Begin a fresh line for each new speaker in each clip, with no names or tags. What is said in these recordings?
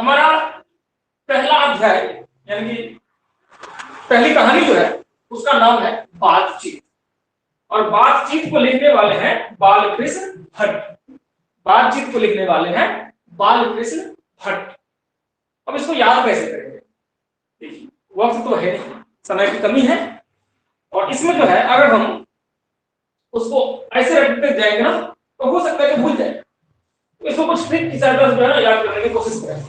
हमारा पहला अध्याय यानी कि पहली कहानी जो है उसका नाम है बातचीत, और बातचीत को लिखने वाले हैं बालकृष्ण भट्ट। बातचीत को लिखने वाले हैं बालकृष्ण भट्ट। अब इसको याद कैसे करेंगे? देखिए, वक्त तो है नहीं, समय की कमी है, और इसमें जो है अगर हम उसको ऐसे रखते जाएंगे ना तो हो सकता है कि भूल जाए। तो इसको कुछ ट्रिक की सहायता से जो है ना याद करने की कोशिश करें,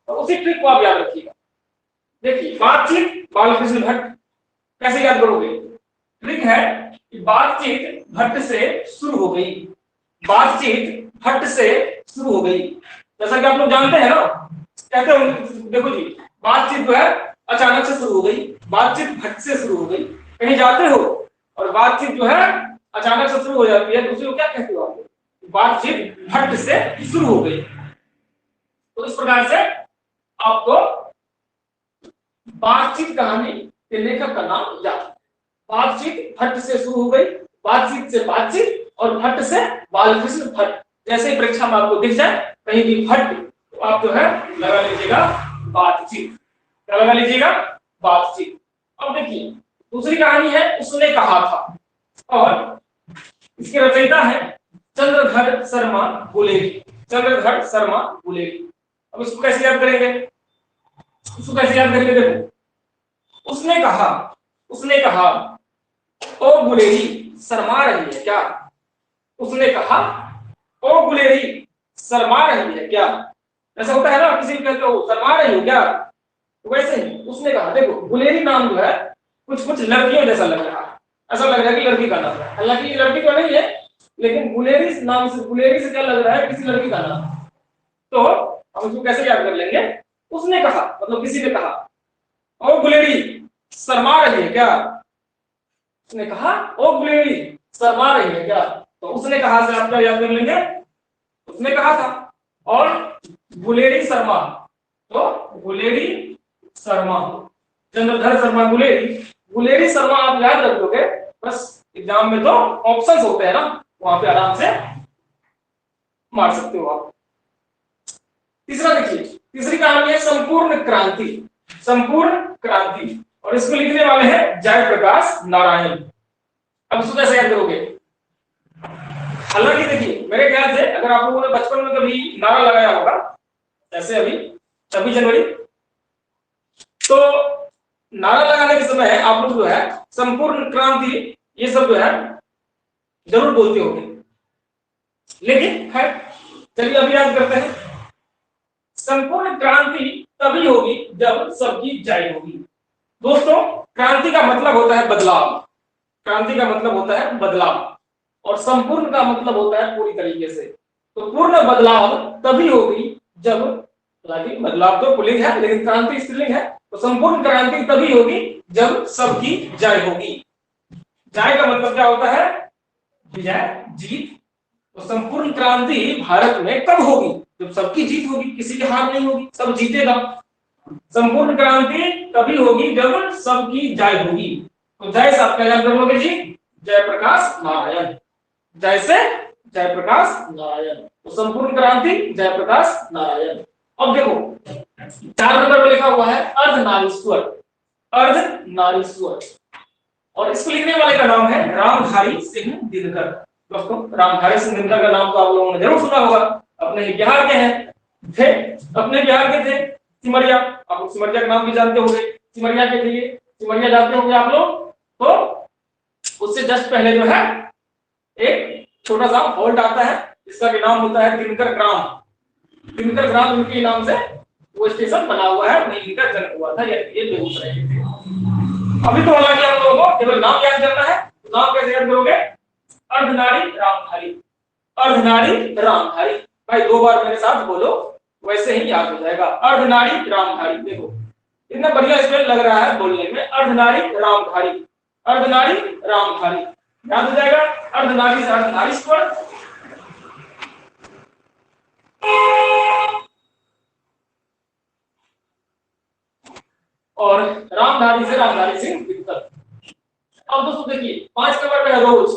तो उसी ट्रिक को आप याद रखिएगा। देखिए, बातचीत बालकृष्ण भट्ट कैसे याद करोगे? ट्रिक है कि बातचीत भट्ट से शुरू हो गई। बातचीत भट्ट से शुरू हो गई, जैसा कि आप लोग जानते हैं ना, कहते हो देखो जी, बातचीत जो है अचानक से शुरू हो गई, बातचीत भट्ट से शुरू हो गई। कहीं जाते हो और बातचीत जो है अचानक से शुरू हो जाती है, दूसरे को क्या कहते हो आप? बातचीत भट्ट से शुरू हो गई। तो इस प्रकार से आपको बातचीत कहानी के लेखक का नाम याद। बातचीत भट्ट से शुरू हो गई, बातचीत से बातचीत, और भट्ट से बालकृष्ण भट्ट। जैसे ही परीक्षा में आपको दिख जाए कहीं भी भट्ट, तो आप जो है लगा लीजिएगा बातचीत। क्या लगा लीजिएगा? बातचीत। अब देखिए, दूसरी कहानी है उसने कहा था, और इसके रचयिता है चंद्रधर शर्मा गुलेरी। चंद्रधर शर्मा गुलेरी। अब इसको कैसे याद करेंगे? इसको कैसे याद करेंगे? देखो, उसने कहा, उसने कहा, ओ गुलेरी शर्मा रही है क्या? उसने कहा, ओ गुलेरी शर्मा रही है क्या? ऐसा होता है ना, किसी को कहते हो शर्मा रही हो क्या, तो वैसे ही उसने कहा। देखो, गुलेरी नाम जो है कुछ कुछ लड़कियों जैसा लग रहा है, ऐसा लग रहा है कि लड़की का नाम है। हालांकि ये लड़की तो नहीं है, लेकिन गुलेरी नाम से, गुलेरी से क्या लग रहा है? किसी लड़की का नाम। तो हम इसको कैसे याद कर लेंगे? उसने कहा मतलब किसी ने कहा, ओ गुलेरी शर्मा रही है क्या? उसने कहा, ओ गुलेरी शर्मा रही है क्या? तो उसने कहा से आप क्या याद कर लेंगे? उसने कहा था, और गुलेरी शर्मा, तो गुलेरी शर्मा, चंद्रधर शर्मा गुलेरी, गुलेरी शर्मा आप याद रख लोगे। बस एग्जाम में तो ऑप्शंस होते हैं ना, वहां पे आराम से मार सकते हो आप। तीसरा देखिए, तीसरी कहानी है संपूर्ण क्रांति। संपूर्ण क्रांति, और इसको लिखने वाले हैं जयप्रकाश नारायण। अब इसको कैसे याद करोगे? हालांकि देखिए, मेरे ख्याल से अगर आप लोगों ने बचपन में कभी नारा लगाया होगा, जैसे अभी 26 जनवरी, तो नारा लगाने के समय आप लोग जो है संपूर्ण क्रांति ये सब जो है जरूर बोलते होंगे। लेकिन है, चलिए अभी याद करते हैं। संपूर्ण क्रांति तभी होगी जब सबकी जय होगी। दोस्तों, क्रांति का मतलब होता है बदलाव। क्रांति का मतलब होता है बदलाव, और संपूर्ण का मतलब होता है पूरी तरीके से। तो पूर्ण बदलाव तभी होगी जब, हालांकि बदलाव तो पुल्लिंग है लेकिन क्रांति स्त्रीलिंग है, तो संपूर्ण क्रांति तभी होगी जब सबकी जय होगी। जय का मतलब क्या होता है? विजय, जीत। तो संपूर्ण क्रांति भारत में कब होगी? जब सबकी जीत होगी, किसी की हार नहीं होगी, सब जीतेगा। संपूर्ण क्रांति तभी होगी जब सबकी जय होगी। तो जय से आप क्या याद कर लोगे जी? जयप्रकाश नारायण। जय से जयप्रकाश नारायण, तो संपूर्ण क्रांति जयप्रकाश नारायण। अब देखो, 4 नंबर पर लिखा हुआ है अर्धनारीश्वर। अर्धनारीश्वर, और इसको लिखने वाले का नाम है रामधारी सिंह दिनकर। दोस्तों, रामधारी सिंह दिनकर का नाम तो आप लोगों ने जरूर सुना होगा, अपने बिहार के हैं, थे अपने बिहार के थे। सिमरिया, आप लोग सिमरिया का नाम भी जानते होंगे, सिमरिया के लिए सिमरिया जानते होंगे आप लोग। तो उससे जस्ट पहले जो है एक छोटा सा हॉल्ट आता है, इसका भी नाम होता है दिनकर ग्राम। दिनकर ग्राम उनके नाम से वो स्टेशन बना हुआ है, वहीं इनका जन्म हुआ था। ये बेगूसराय के थे। अभी तो हालांकि हम लोगों को केवल नाम याद करना है। तो नाम कैसे याद करोगे? अर्धनारी रामधारी। अर्धनारी रामधारी, भाई 2 बार मेरे साथ बोलो, वैसे ही याद हो जाएगा। अर्धनारी रामधारी, देखो इतना बढ़िया स्पेल लग रहा है बोलने में, अर्धनारी रामधारी। अर्धनारी रामधारी याद हो जाएगा। अर्धनारी से अर्धनारीश्वर, और रामधारी से रामधारी सिंह दिनकर। अब दोस्तों देखिए, 5 नंबर पे है रोज।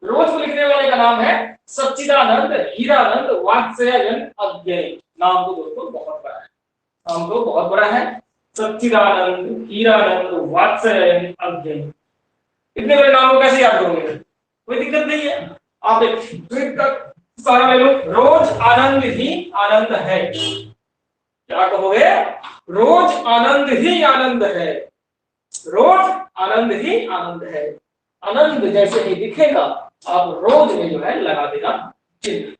रोज को लिखने वाले का नाम है सच्चिदानंद हीरानंद वात्स्यायन अज्ञेय। नाम तो दोस्तों बहुत बड़ा है, नाम तो बहुत बड़ा है। सच्चिदानंद, हीरानंद, वात्सल्य, अव्यय, इतने बड़े नाम को कैसे याद करोगे? कोई दिक्कत नहीं है, आप एक ट्रिक का सहारा ले लो। रोज आनंद ही आनंद है, क्या कहोगे? रोज आनंद ही आनंद है, रोज आनंद ही आनंद है। आनंद जैसे ही दिखेगा आप रोज में जो है लगा देना चिन्ह।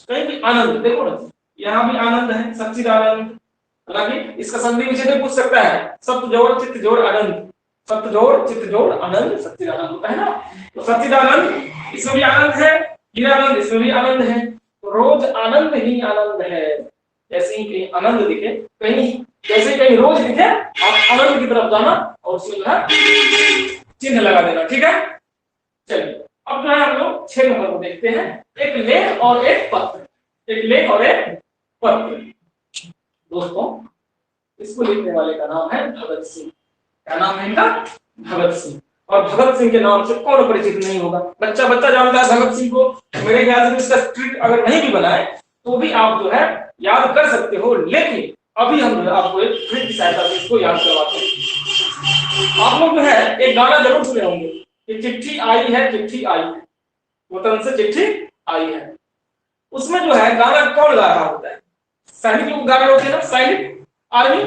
कहीं भी आनंद देखो ना, यहाँ भी आनंद है, सच्चिदानंद, हालांकि इसका संधि विच्छेद पूछ सकता है, सप्त जोड़ चित्त जोड़ आनंद, सप्त जोड़ चित्त जोड़ आनंद सच्चिदानंद होता है ना। तो सच्चिदानंद इसमें भी आनंद है, हीरानंद इसमें भी आनंद है, तो रोज आनंद ही आनंद है। जैसे ही कहीं आनंद दिखे, कहीं जैसे कहीं रोज दिखे, आप आनंद की तरफ जाना और उसमें जो है चिन्ह लगा देना, ठीक है। चलिए अब जो है हम लोग 6 नंबर को देखते हैं, एक लेख और एक पत्र, एक लेख और एक पत्र। दोस्तों इसको लिखने वाले का नाम है भगत सिंह। क्या नाम है इनका? भगत सिंह। और भगत सिंह के नाम से कौन परिचित नहीं होगा? बच्चा बच्चा जानता है भगत सिंह को। मेरे ख्याल से इसका ट्रिक अगर नहीं भी बनाए तो भी आप जो है याद कर सकते हो, लेकिन अभी हम जो है आपको एक ट्रिक की सहायता से इसको याद करवाते हैं। आप लोग जो है एक गाना जरूर सुने होंगे कि चिट्ठी आई है, चिट्ठी आई है, वतन से चिट्ठी आई है। उसमें जो है गाना कौन गा रहा होता है? सैनिक लोग गा रहे होते हैं ना, सैनिक, आर्मी।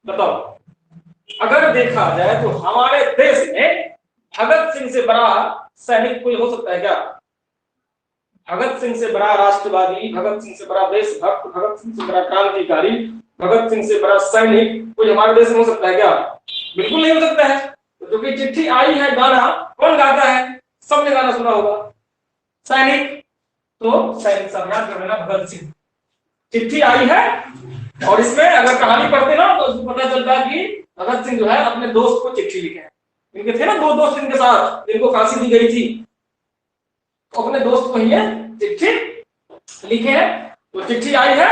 बताओ, अगर देखा जाए तो हमारे देश में भगत सिंह से बड़ा सैनिक कोई हो सकता है क्या? भगत सिंह से बड़ा राष्ट्रवादी, भगत सिंह से बड़ा देशभक्त, भगत सिंह से बड़ा क्रांतिकारी, भगत सिंह से बड़ा सैनिक कोई हमारे देश में हो सकता है क्या? बिल्कुल नहीं हो सकता है। तो जो कि चिट्ठी आई है गाना कौन गाता है? सबने गाना सुना होगा, सैनिक। तो सैनिक से याद कर लेना, भगत सिंह। चिट्ठी आई है, और इसमें अगर कहानी पढ़ते ना तो उसको पता चलता है कि भगत सिंह जो है अपने दोस्त को चिट्ठी लिखे हैं। इनके थे ना 2 दोस्त इनके साथ जिनको फांसी दी गई थी, तो अपने दोस्त को ही चिट्ठी लिखे हैं। तो चिट्ठी आई है,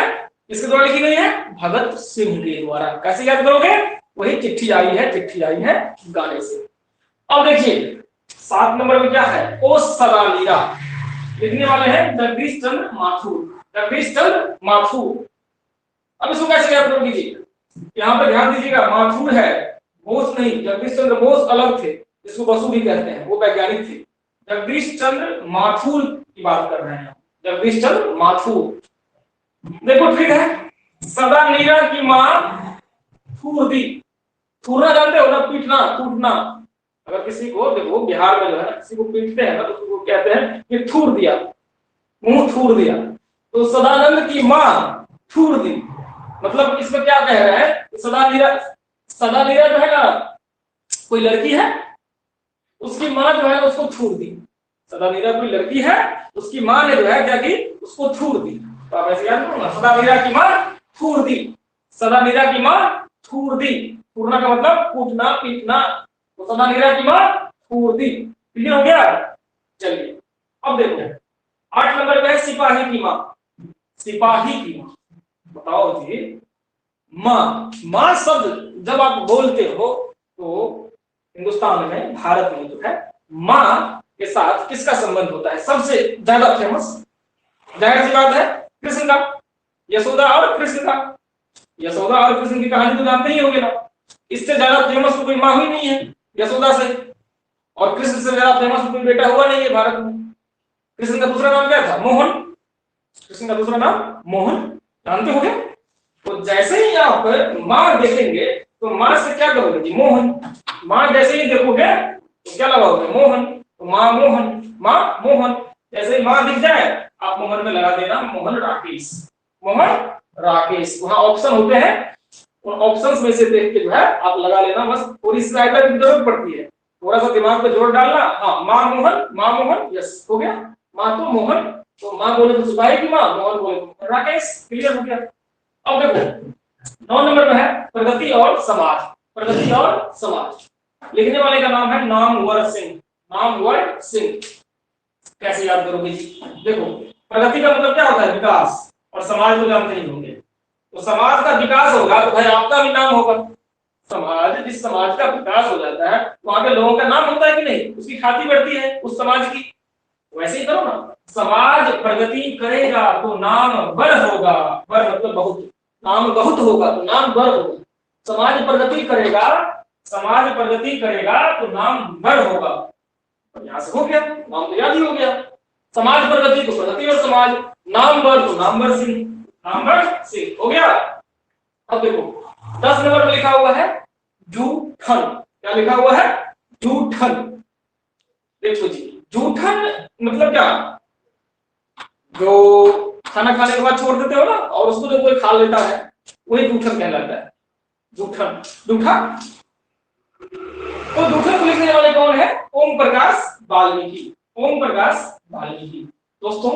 किसके द्वारा लिखी गई है? भगत सिंह के द्वारा। कैसे याद करोगे? वही चिट्ठी आई है, चिट्ठी आई है गाने से। अब देखिए 7 नंबर में क्या है? ओ सदा नीरा। लिखने वाले हैं जगदीश चंद्र माथुर, जगदीश चंद्र माथुर। अब इसको कैसे याद करोगे जी? यहाँ पे ध्यान दीजिएगा, माथुर है, बोस नहीं। जगदीश चंद्र बोस अलग थे, जिसको बसु भी कहते हैं, वो वैज्ञानिक थे। जगदीश चंद्र माथुर की बात कर रहे हैं, जगदीश चंद्र माथुर। देखो ठीक है, सदा नीरा की माँ थूर दी। थूरना जानते हो ना, पीटना, टूटना। अगर किसी को देखो बिहार में जो है किसी को पीटते हैं ना तो उसको कहते हैं कि थूर दिया, मुंह थूर दिया। तो सदानंद की माँ थूर दी, मतलब इसमें क्या कह रहा है? सदा नीरा जो है ना, कोई लड़की है, उसकी माँ जो है उसको थूर दी। सदा नीरा कोई लड़की है, उसकी माँ ने जो है क्या की? उसको थूर दी। तो आप ऐसे याद करो ना, सदा नीरा की माँ थूर दी, सदा नीरा की माँ थूर दी। थूरना का मतलब कूटना, पीटना। तो सदा नीरा की माँ थूर दी। क्लियर हो गया? चलिए अब देखो 8 नंबर पे सिपाही की माँ। सिपाही की माँ, बताओ जी, माँ, माँ शब्द जब आप बोलते हो तो हिंदुस्तान में, भारत में जो है माँ के साथ किसका संबंध होता है? सबसे ज्यादा फेमस, जाहिर सी बात है, कृष्ण का। यशोदा और कृष्ण का। यशोदा और कृष्ण की कहानी तो जानते ही होंगे ना। इससे ज्यादा फेमस तो कोई माँ हुई नहीं है यशोदा से, और कृष्ण से ज्यादा फेमस कोई बेटा हुआ नहीं है भारत में। कृष्ण का दूसरा नाम क्या था? मोहन। कृष्ण का दूसरा नाम मोहन, जानते होंगे। तो जैसे ही आप माँ देखेंगे तो माँ से क्या करोगे जी? मोहन। माँ जैसे ही देखोगे तो क्या लगाओगे? मोहन। तो माँ मोहन, माँ मोहन। जैसे ही माँ दिख जाए आप मोहन में लगा देना मोहन राकेश, मोहन राकेश। वहां ऑप्शन होते हैं, उन ऑप्शंस में से देख के जो है आप लगा लेना। बस थोड़ी सी सहायता की जरूरत पड़ती है, थोड़ा सा दिमाग पे जोर डालना। हाँ, माँ मोहन, माँ मोहन, यस हो गया। माँ तो मोहन, तो माँ बोले तो सिपाही की माँ, मोहन बोले तो राकेश। क्लियर हो गया? अब देखो 9 नंबर में है प्रगति और समाज। प्रगति और समाज, लिखने वाले का नाम है नामवर सिंह। नामवर सिंह। कैसे याद करोगे जी? देखो प्रगति का मतलब क्या होता है? विकास। और समाज को जानते ही होंगे, तो समाज का विकास होगा तो भाई आपका भी नाम होगा। समाज, जिस समाज का विकास हो जाता है वहां पे लोगों का नाम होता है कि नहीं? उसकी ख्याति बढ़ती है उस समाज की। वैसे ही करो ना, समाज प्रगति करेगा तो नाम बर होगा, बर मतलब बहुत, नाम बहुत होगा तो नाम बर होगा। समाज प्रगति करेगा, समाज प्रगति करेगा तो नाम बर होगा। यहां से हो गया, नाम तो याद ही हो गया। समाज प्रगति तो प्रगति और समाज, नाम बर तो नामवर सिंह, नामवर सिंह हो गया। अब देखो 10 नंबर में लिखा हुआ है जूठन। क्या लिखा हुआ है? जूठन। देखो जी, जूठन मतलब क्या? जो खाना खाने के बाद छोड़ देते हो ना और उसको जो कोई खा लेता है वही जूठन कहलाता है। जूठन, जूठा। तो जूठन को लिखने वाले कौन है? ओम प्रकाश वाल्मीकि। ओम प्रकाश वाल्मीकि। दोस्तों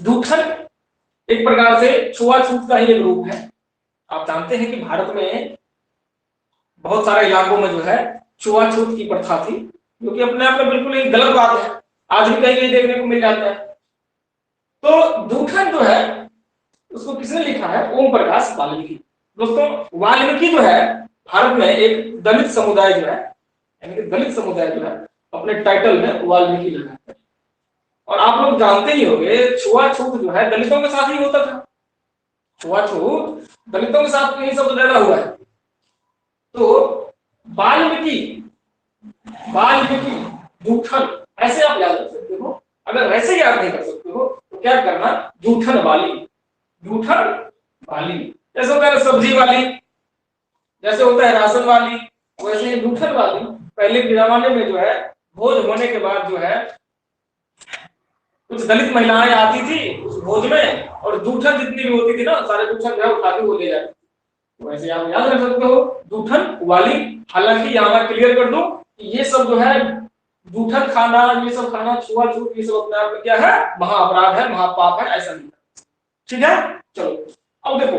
जूठन एक प्रकार से छुआछूत का ही एक रूप है। आप जानते हैं कि भारत में बहुत सारे इलाकों में जो है छुआछूत की प्रथा थी, जो कि अपने आप में बिल्कुल एक गलत बात है, आज भी कहीं कहीं देखने को मिल जाता है। तो जूठन जो है उसको किसने लिखा है? ओम प्रकाश वाल्मीकि। दोस्तों वाल्मीकि जो है भारत में एक दलित समुदाय जो है, यानी कि दलित समुदाय जो है अपने टाइटल में वाल्मीकि लगाता है। और आप लोग जानते ही होंगे छुआछूत जो है दलितों के साथ ही होता था। छुआछूत दलितों के साथ यही सब ज्यादा हुआ है। तो वाल्मीकि, वाल्मीकि, जूठन ऐसे आप याद रख सकते हो। अगर वैसे याद नहीं कर सकते हो तो क्या करना? जूठन वाली, जूठन वाली। जैसे होता है सब्जी वाली, जैसे होता है राशन वाली, वैसे ही जूठन वाली। पहले के जमाने में जो है भोज होने के बाद जो है कुछ दलित महिलाएं आती थी उस भोज में, और जूठन जितनी भी होती थी ना सारे जूठन जो है उठा के वो ले जाते। वैसे आप याद रख सकते हो जूठन वाली। हालांकि यहाँ मैं क्लियर कर दूं कि ये सब जो है जूठन खाना, ये सब खाना, छुआछूत, ये सब अपने आप में क्या है? महाअपराध है, महापाप है, ऐसा नहीं। ठीक है, चलो अब देखो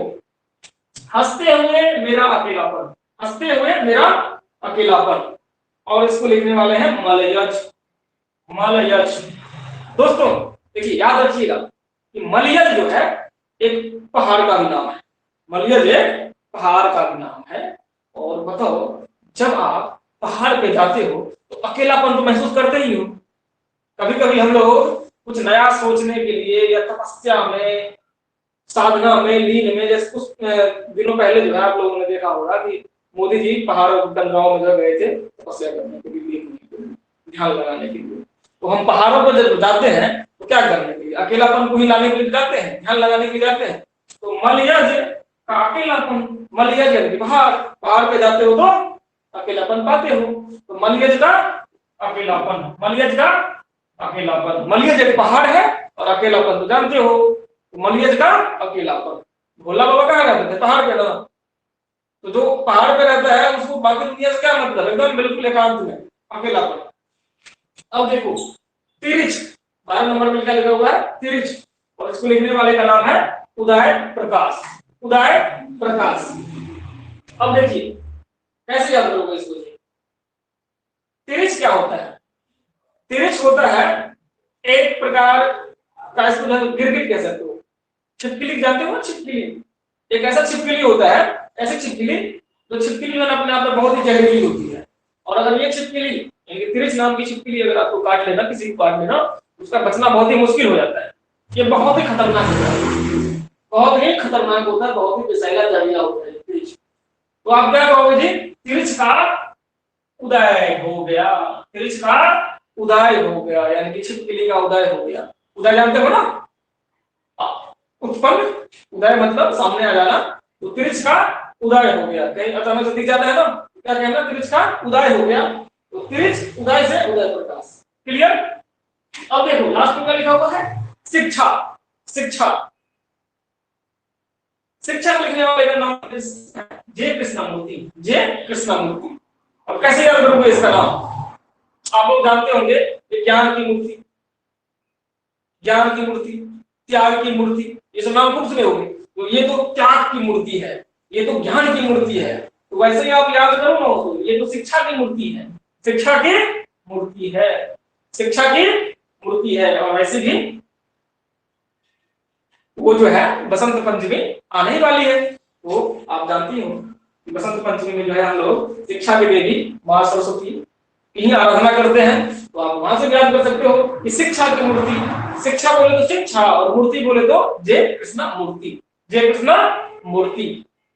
हंसते हुए मेरा अकेलापन, हंसते हुए मेरा अकेलापन, और इसको लिखने वाले हैं मलयज, मलयज। दोस्तों देखिए याद रखिएगा कि मलयज जो है एक पहाड़ का भी नाम है। मलयज एक पहाड़ का भी नाम है। और बताओ जब आप पहाड़ पे जाते हो तो अकेलापन तो महसूस करते ही हो। कभी कभी हम लोग कुछ नया सोचने के लिए या तपस्या में, साधना में, लीन में, जैसे कुछ दिनों पहले जो है आप लोगों ने देखा होगा कि मोदी जी पहाड़ों गांव में गए थे तपस्या करने के लिए, ध्यान लगाने के लिए। तो हम पहाड़ों पर जब जाते हैं तो क्या करने के लिए? अकेलापन को ही लाने के लिए जाते हैं, ध्यान लगाने के लिए जाते हैं। तो मलयज का अकेलापन, मलयज यानी पहाड़, पहाड़ पे जाते हो तो अकेलापन पाते हो। तो मलयज का अकेलापन, मलयज का अकेलापन। मलयज एक पहाड़ है और अकेलापन तो जानते हो, तो मलयज का अकेलापन। भोला बाबा कहाँ रहते थे? पहाड़ पे ना। तो जो पहाड़ पे रहता है उसको बाकी दुनिया से क्या मतलब? एकदम बिल्कुल एकांत में, अकेलापन। अब देखो तिरिच, 12 नंबर में क्या लिखा हुआ है? तिरिच, और इसको लिखने वाले का नाम है उदय प्रकाश, उदय प्रकाश। अब देखिए कैसे याद करोगे इसको? तिरिच क्या होता है? तिरिच होता है एक प्रकार का, इसको गिरगिट कह सकते हो, छिपकली जानते हो? छिपकली एक ऐसा छिपकली होता है, ऐसी छिपकली जो छिपकली जो अपने आप में बहुत ही जहरीली होती है। और अगर ये छिपकली तिरिच नाम की छिपकली अगर आपको काट लेना, किसी को काट लेना, उसका बचना बहुत ही मुश्किल हो जाता है। ये बहुत ही खतरनाक होता है, बहुत ही खतरनाक होता है, बहुत ही विषैला जहरीला होता है तिरिच। तो आप क्या कहोगे जी? तिरिच का उदय हो गया, तिरिच का उदय हो गया, यानी कि छिपकली का उदय हो गया। उदय जानते हो ना? उत्पन्न, उदय मतलब सामने आ जाना। तो तिरिच का उदय हो गया, कहीं अचानक से दिख जाता है ना, क्या कहना? तिरिच का उदय हो गया। तो तिरिच उदय से उदय प्रकाश। क्लियर? अब देखो लास्ट में क्या लिखा हुआ है? शिक्षा, शिक्षा, शिक्षा लिखने वाले का नाम जे कृष्णमूर्ति, जे कृष्णमूर्ति। अब कैसे याद करोगे इसका नाम? आप लोग जानते होंगे ज्ञान की मूर्ति, ज्ञान की मूर्ति, त्याग की मूर्ति, ये सब नाम खूब सुने होंगे। तो ये तो त्याग की मूर्ति है, ये तो ज्ञान की मूर्ति है। तो वैसे ही आप याद करो ना उसको, ये तो शिक्षा की मूर्ति है, शिक्षा की मूर्ति है, शिक्षा की मूर्ति है। और वैसे भी वो जो है बसंत पंचमी आने ही वाली है, तो आप जानती हो कि बसंत पंचमी में जो है हम लोग शिक्षा की देवी मां सरस्वती यही आराधना करते हैं, तो आप वहां से याद कर सकते हो कि शिक्षा की मूर्ति, शिक्षा बोले तो शिक्षा और मूर्ति बोले तो जय कृष्णा मूर्ति, जय कृष्णा मूर्ति,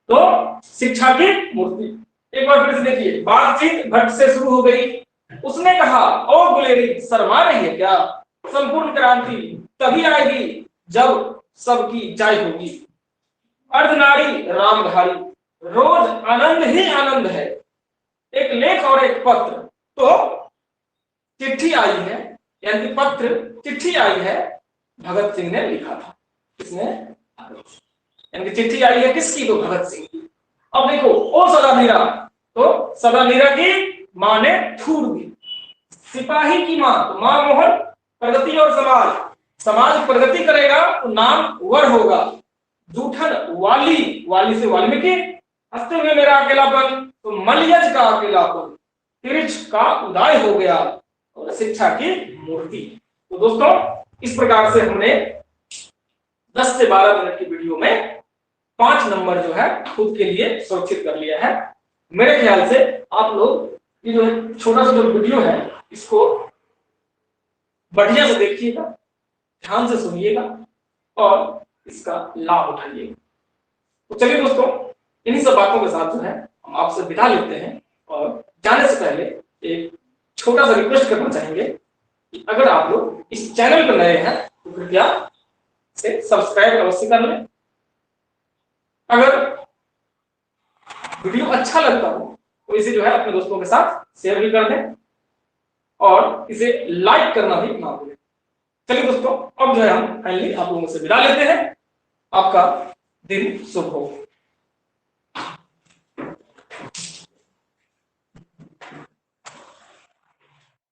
तो शिक्षा की मूर्ति। एक बार फिर से देखिए, बातचीत भट्ट से शुरू हो गई। उसने कहा, ओ गुलेरी शर्मा रही है क्या, संपूर्ण क्रांति तभी आएगी जब सबकी चाय होगी। अर्धनारी रामधारी, रोज आनंद ही आनंद है, एक लेख और एक पत्र, तो चिट्ठी आई है, यानी पत्र चिट्ठी आई है, भगत सिंह ने लिखा था। किसने? यानी चिट्ठी आई है किसकी? तो भगत सिंह की। अब देखो, ओ सदा मीरा, तो सदा मीरा की मां ने थूर दी। सिपाही की मां, तो मां मोहन, प्रगति और समाज, समाज प्रगति करेगा तो नाम वर होगा। जूठन वाली, वाली से वाल्मीकि, हंसते हुए मेरा अकेलापन, तो मलयज का अकेलापन, तिरछ का उदय हो गया, और शिक्षा की मूर्ति। तो दोस्तों, इस प्रकार से हमने 10 से 12 मिनट की वीडियो में 5 नंबर जो है खुद के लिए सुरक्षित कर लिया है। मेरे ख्याल से आप लोग ये जो छोटा सा जो वीडियो है इसको बढ़िया से देखिएगा, ध्यान से सुनिएगा और इसका लाभ उठाइएगा। तो चलिए दोस्तों, इन्हीं सब बातों के साथ जो है हम आपसे विदा लेते हैं, और जाने से पहले एक छोटा सा रिक्वेस्ट करना चाहेंगे कि अगर आप लोग इस चैनल पर नए हैं तो कृपया से सब्सक्राइब अवश्य कर लें। अगर वीडियो अच्छा लगता हो तो इसे जो है अपने दोस्तों के साथ शेयर भी कर दें, और इसे लाइक करना भी ना भूलें। चलिए दोस्तों, अब जो है हम फाइनली आप लोगों से विदा लेते हैं। आपका दिन शुभ हो।